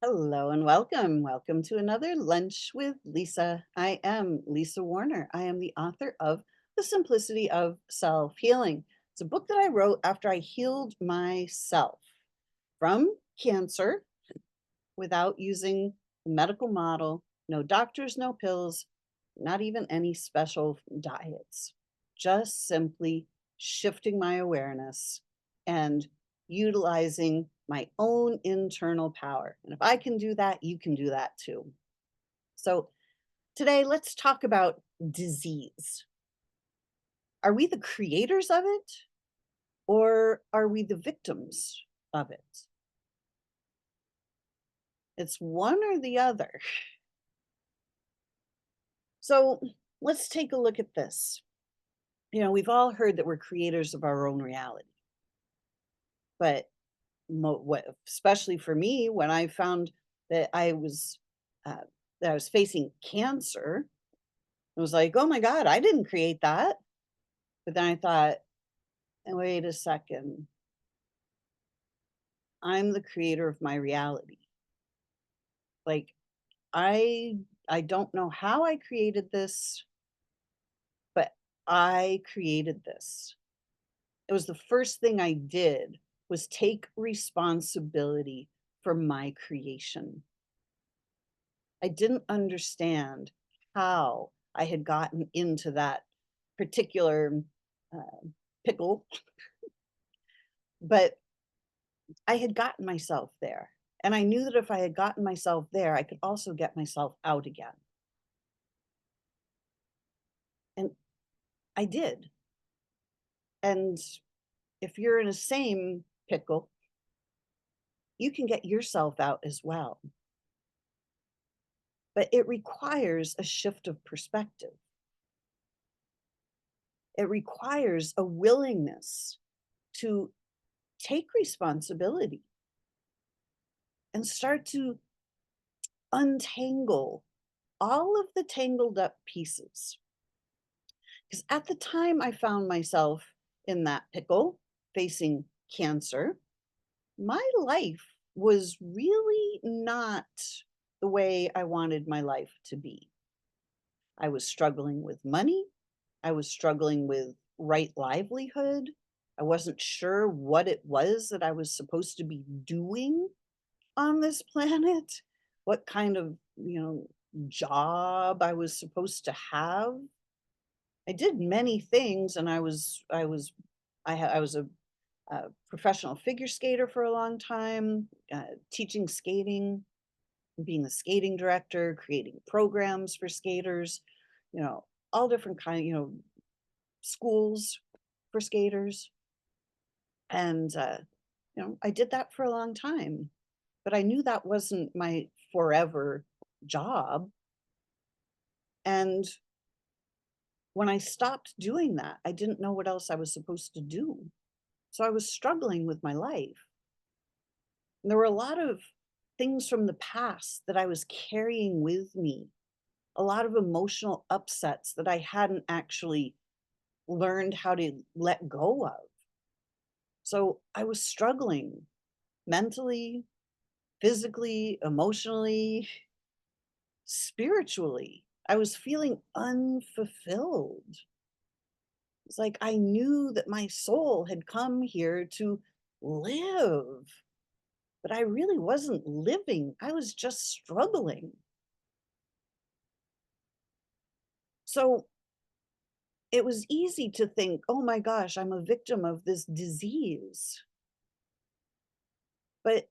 Hello and welcome. Welcome to another Lunch with Lisa. I am Lisa Warner. I am the author of The Simplicity of Self Healing. It's a book that I wrote after I healed myself from cancer without using a medical model, no doctors, no pills, not even any special diets, just simply shifting my awareness and utilizing my own internal power. And if I can do that, you can do that too. So, today let's talk about disease. Are we the creators of it or are we the victims of it? It's one or the other. So, let's take a look at this. We've all heard that we're creators of our own reality, but especially for me, when I found that uh, I was facing cancer, it was like, oh my God, I didn't create that. But then I thought, wait a second, I'm the creator of my reality. Like I I don't know how I created this, but I created this. It was the first thing I did was take responsibility for my creation. I didn't understand how I had gotten into that particular uh, pickle, but I had gotten myself there. And I knew that if I had gotten myself there, I could also get myself out again. And I did. And if you're in the same pickle, you can get yourself out as well. But it requires a shift of perspective. It requires a willingness to take responsibility and start to untangle all of the tangled up pieces. Because at the time I found myself in that pickle facing cancer, my life was really not the way I wanted my life to be. I was struggling with money. I was struggling with right livelihood. I wasn't sure what it was that I was supposed to be doing on this planet, what kind of, job I was supposed to have. I did many things and I was a professional figure skater for a long time, teaching skating, being a skating director, creating programs for skaters, you know, all different schools for skaters. And I did that for a long time, but I knew that wasn't my forever job. And when I stopped doing that, I didn't know what else I was supposed to do. So I was struggling with my life. And there were a lot of things from the past that I was carrying with me, a lot of emotional upsets that I hadn't actually learned how to let go of. So I was struggling mentally, physically, emotionally, spiritually. I was feeling unfulfilled. It's like I knew that my soul had come here to live, but I really wasn't living. I was just struggling. So it was easy to think, oh my gosh, I'm a victim of this disease. But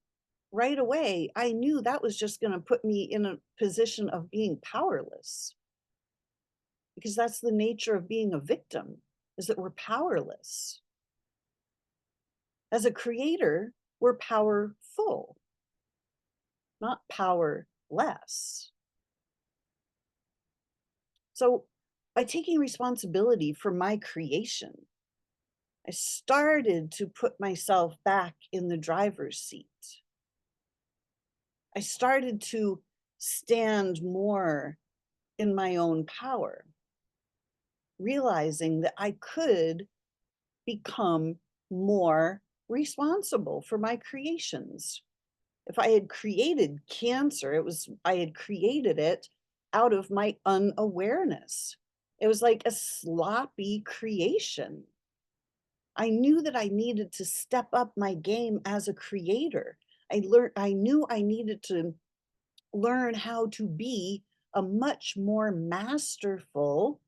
right away, I knew that was just going to put me in a position of being powerless because that's the nature of being a victim is that we're powerless. As a creator, we're powerful, not powerless. So by taking responsibility for my creation, I started to put myself back in the driver's seat. I started to stand more in my own power, realizing that I could become more responsible for my creations. If I had created cancer, I had created it out of my unawareness. It was like a sloppy creation. I knew that I needed to step up my game as a creator. I knew I needed to learn how to be a much more masterful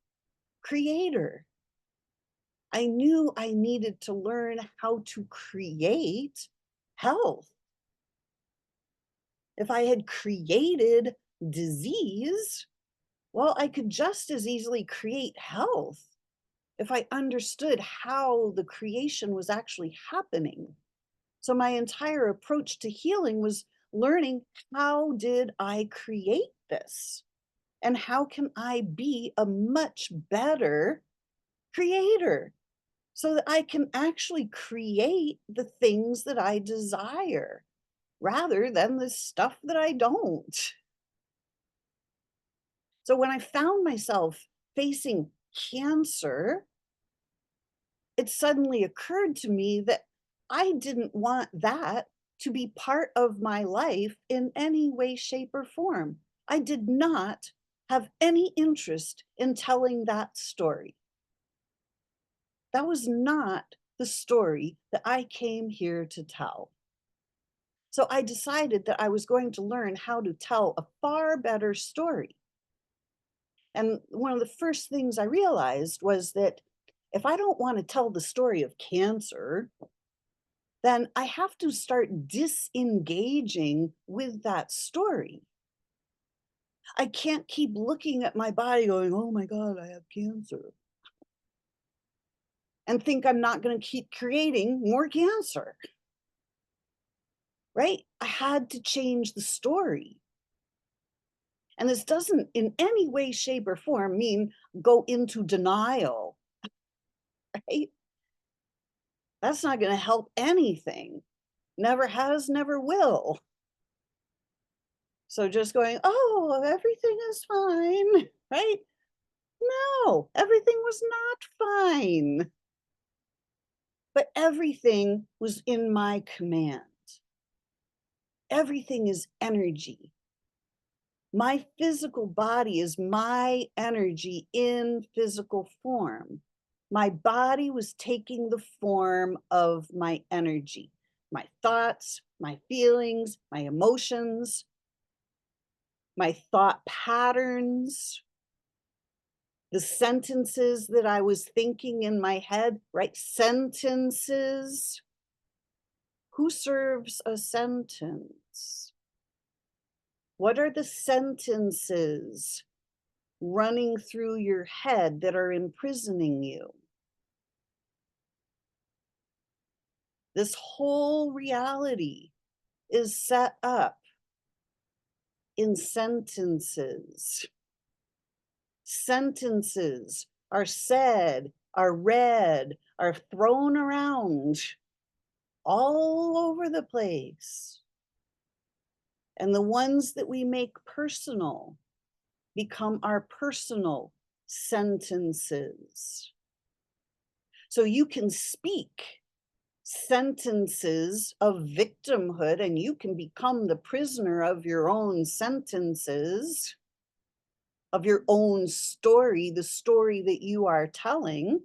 creator. I knew I needed to learn how to create health. If I had created disease, well, I could just as easily create health if I understood how the creation was actually happening. So my entire approach to healing was learning, how did I create this? And how can I be a much better creator so that I can actually create the things that I desire rather than the stuff that I don't? So when I found myself facing cancer, it suddenly occurred to me that I didn't want that to be part of my life in any way, shape, or form. I did not have any interest in telling that story. That was not the story that I came here to tell. So I decided that I was going to learn how to tell a far better story. And one of the first things I realized was that if I don't want to tell the story of cancer, then I have to start disengaging with that story. I can't keep looking at my body going, oh my God, I have cancer, and think I'm not going to keep creating more cancer, right? I had to change the story. And this doesn't in any way, shape, or form mean go into denial, right? That's not going to help anything. Never has, never will. So just going, oh, everything is fine, right? No, everything was not fine, but everything was in my command. Everything is energy. My physical body is my energy in physical form. My body was taking the form of my energy, my thoughts, my feelings, my emotions, my thought patterns, the sentences that I was thinking in my head, right? Sentences. Who serves a sentence? What are the sentences running through your head that are imprisoning you? This whole reality is set up in sentences. Sentences are said, are read, are thrown around all over the place. And the ones that we make personal become our personal sentences. So you can speak sentences of victimhood and you can become the prisoner of your own sentences, of your own story, the story that you are telling.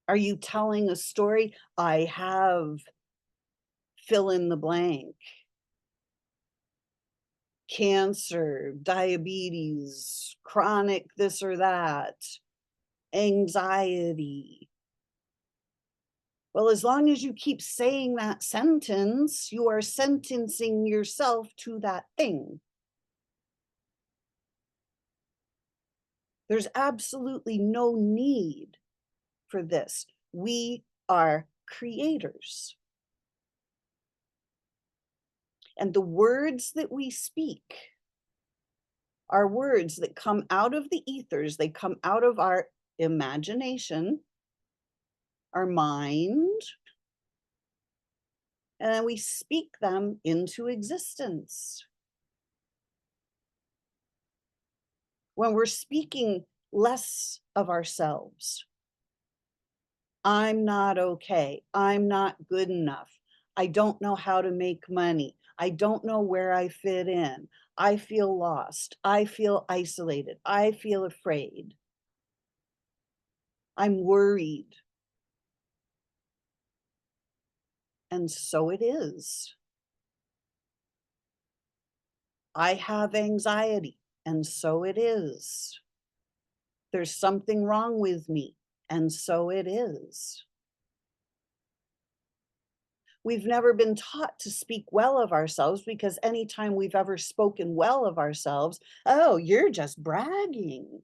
Are you telling a story? I have fill in the blank. Cancer, diabetes, chronic this or that, anxiety. Well, as long as you keep saying that sentence, you are sentencing yourself to that thing. There's absolutely no need for this. We are creators. And the words that we speak are words that come out of the ethers. They come out of our imagination, our mind, and then we speak them into existence. When we're speaking less of ourselves, I'm not okay, I'm not good enough, I don't know how to make money. I don't know where I fit in. I feel lost. I feel isolated. I feel afraid. I'm worried. And so it is. I have anxiety. And so it is. There's something wrong with me. And so it is. We've never been taught to speak well of ourselves because anytime we've ever spoken well of ourselves, oh, you're just bragging,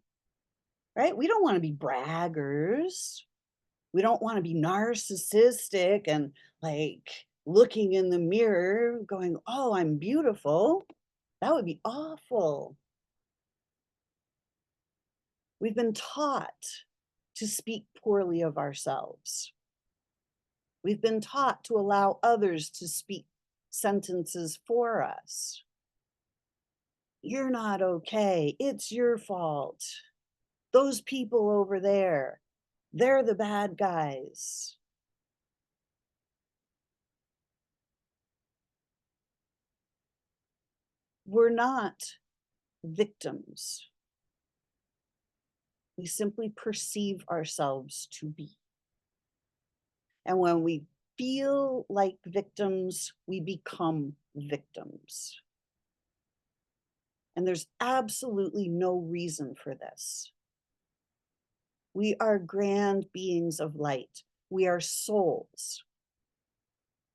right? We don't want to be braggers. We don't want to be narcissistic and like looking in the mirror going, oh, I'm beautiful. That would be awful. We've been taught to speak poorly of ourselves. We've been taught to allow others to speak sentences for us. You're not okay. It's your fault. Those people over there, they're the bad guys. We're not victims. We simply perceive ourselves to be. And when we feel like victims, we become victims. And there's absolutely no reason for this. We are grand beings of light. We are souls,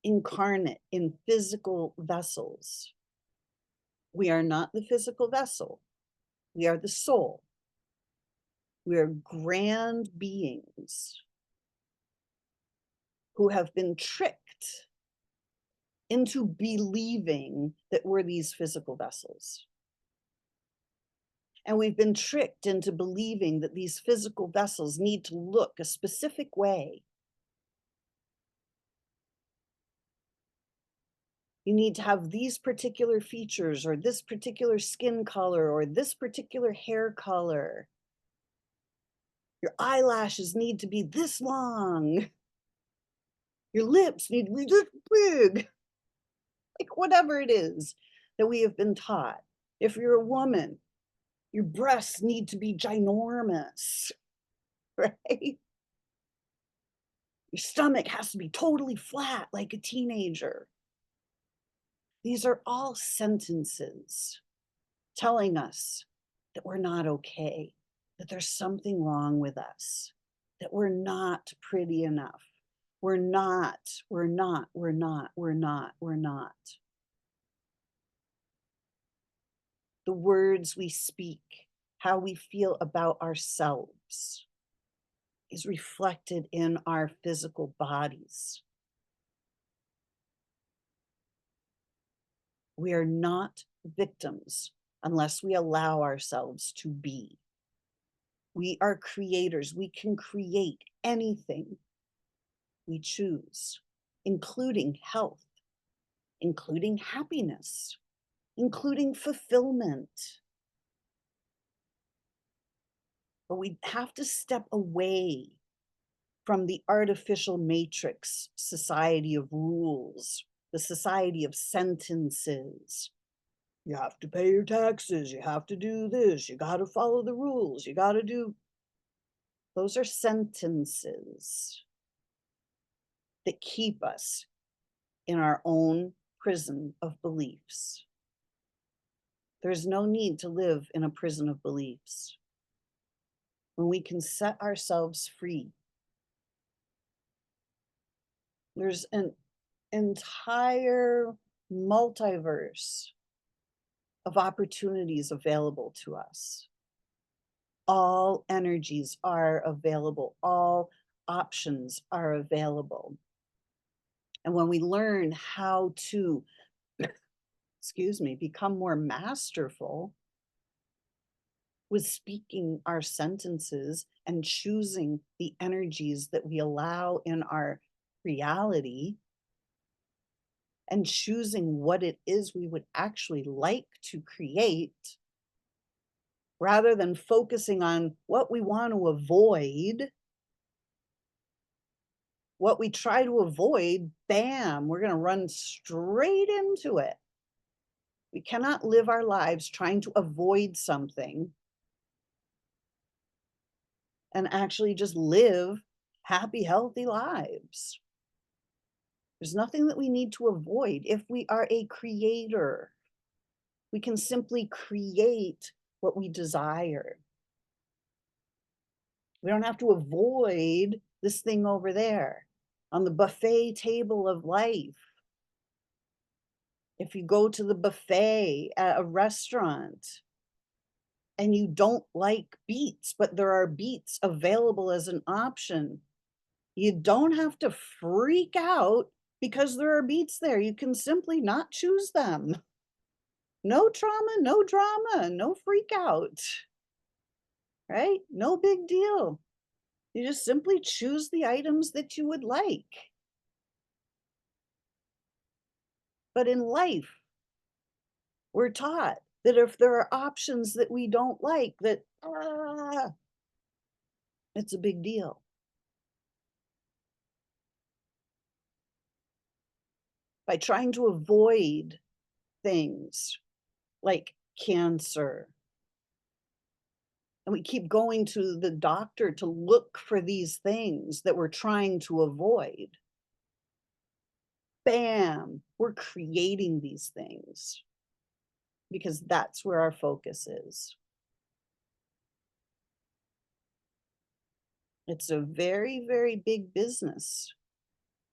incarnate in physical vessels. We are not the physical vessel. We are the soul. We are grand beings who have been tricked into believing that we're these physical vessels. And we've been tricked into believing that these physical vessels need to look a specific way. You need to have these particular features or this particular skin color or this particular hair color. Your eyelashes need to be this long. Your lips need to be this big. Like whatever it is that we have been taught. If you're a woman, your breasts need to be ginormous, right? Your stomach has to be totally flat like a teenager. These are all sentences telling us that we're not okay, that there's something wrong with us, that we're not pretty enough. We're not. The words we speak, how we feel about ourselves is reflected in our physical bodies. We are not victims unless we allow ourselves to be. We are creators. We can create anything we choose, including health, including happiness, including fulfillment. But we have to step away from the artificial matrix society of rules, the society of sentences. You have to pay your taxes. You have to do this. You got to follow the rules. You got to do. Those are sentences that keep us in our own prison of beliefs. There's no need to live in a prison of beliefs. When we can set ourselves free, there's an entire multiverse of opportunities available to us. All energies are available. All options are available. And when we learn how to, become more masterful with speaking our sentences and choosing the energies that we allow in our reality, and choosing what it is we would actually like to create, rather than focusing on what we want to avoid, what we try to avoid, bam, we're going to run straight into it. We cannot live our lives trying to avoid something and actually just live happy, healthy lives. There's nothing that we need to avoid. If we are a creator, we can simply create what we desire. We don't have to avoid this thing over there on the buffet table of life. If you go to the buffet at a restaurant and you don't like beets, but there are beets available as an option, you don't have to freak out because there are beets there. You can simply not choose them. No trauma, no drama, no freak out, right? No big deal. You just simply choose the items that you would like. But in life, we're taught that if there are options that we don't like, that it's a big deal. By trying to avoid things like cancer, and we keep going to the doctor to look for these things that we're trying to avoid, bam, we're creating these things because that's where our focus is. It's a very, very big business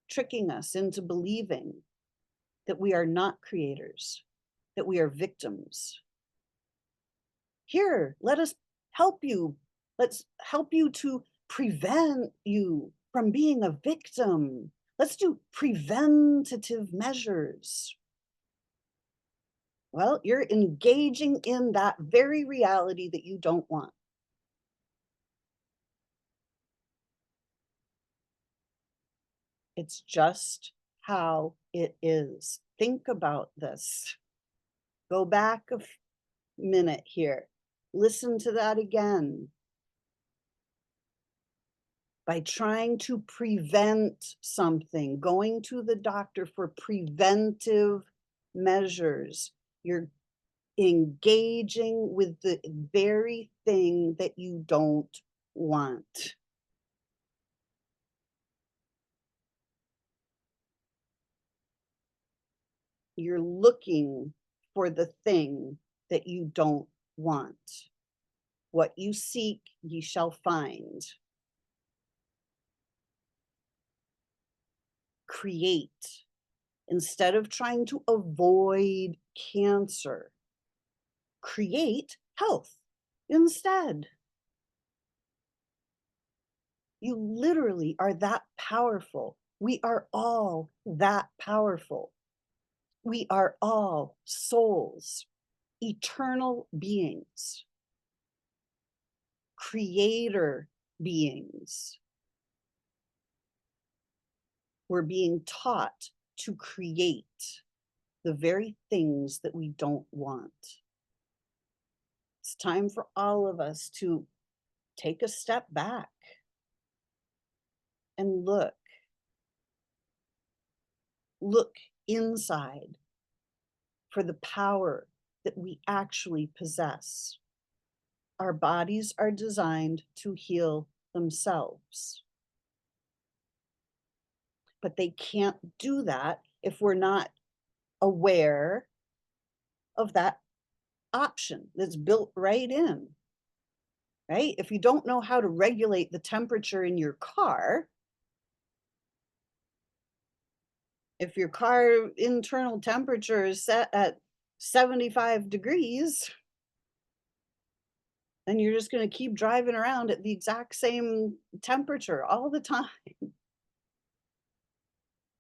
tricking us into believing that we are not creators, that we are victims. Here, let us help you. Let's help you to prevent you from being a victim. Let's do preventative measures. Well, you're engaging in that very reality that you don't want. It's just how it is. Think about this. Go back a minute here. Listen to that again. By trying to prevent something, going to the doctor for preventive measures, you're engaging with the very thing that you don't want. You're looking for the thing that you don't want. What you seek, ye shall find. Create. Instead of trying to avoid cancer, create health instead. You literally are that powerful. We are all that powerful. We are all souls, eternal beings, creator beings. We're being taught to create the very things that we don't want. It's time for all of us to take a step back and look inside for the power that we actually possess. Our bodies are designed to heal themselves, but they can't do that if we're not aware of that option that's built right in, right? If you don't know how to regulate the temperature in your car, if your car internal temperature is set at 75 degrees, then you're just going to keep driving around at the exact same temperature all the time.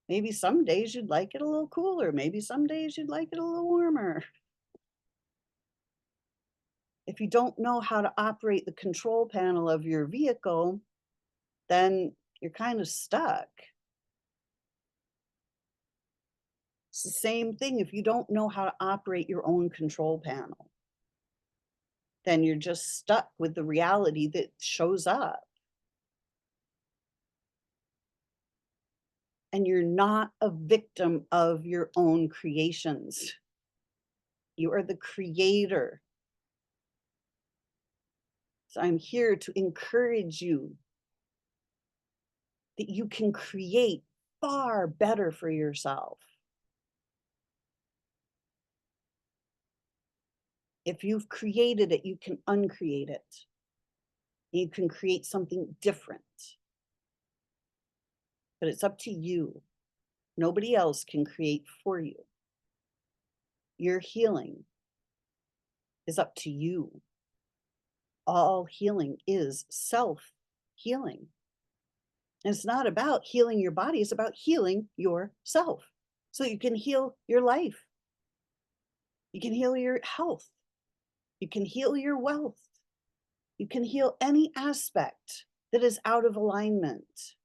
Maybe some days you'd like it a little cooler. Maybe some days you'd like it a little warmer. If you don't know how to operate the control panel of your vehicle, then you're kind of stuck. It's the same thing if you don't know how to operate your own control panel. Then you're just stuck with the reality that shows up. And you're not a victim of your own creations. You are the creator. So I'm here to encourage you that you can create far better for yourself. If you've created it, you can uncreate it. You can create something different. But it's up to you. Nobody else can create for you. Your healing is up to you. All healing is self-healing. And it's not about healing your body, it's about healing yourself so you can heal your life. You can heal your health. You can heal your wealth. You can heal any aspect that is out of alignment,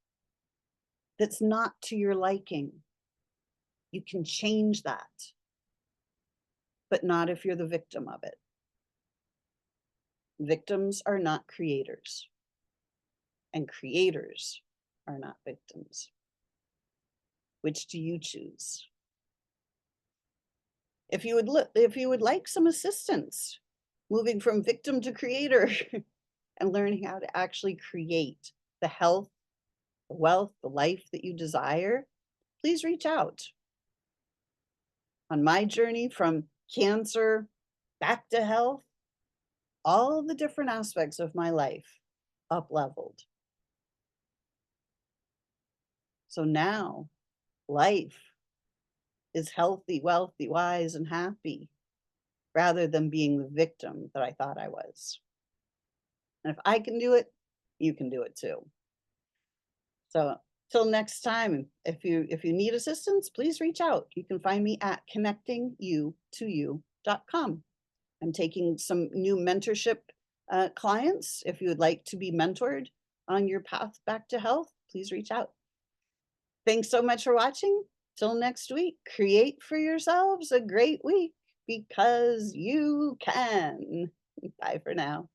that's not to your liking. You can change that, but not if you're the victim of it. Victims are not creators, and creators are not victims. Which do you choose? If you would like some assistance moving from victim to creator and learning how to actually create the health, the wealth, the life that you desire, please reach out. On my journey from cancer back to health, all the different aspects of my life up-leveled. So now life is healthy, wealthy, wise, and happy, rather than being the victim that I thought I was. And if I can do it, you can do it too. So till next time, if you need assistance, please reach out. You can find me at connectingyoutoyou.com. I'm taking some new mentorship clients. If you would like to be mentored on your path back to health, please reach out. Thanks so much for watching. Till next week, create for yourselves a great week because you can. Bye for now.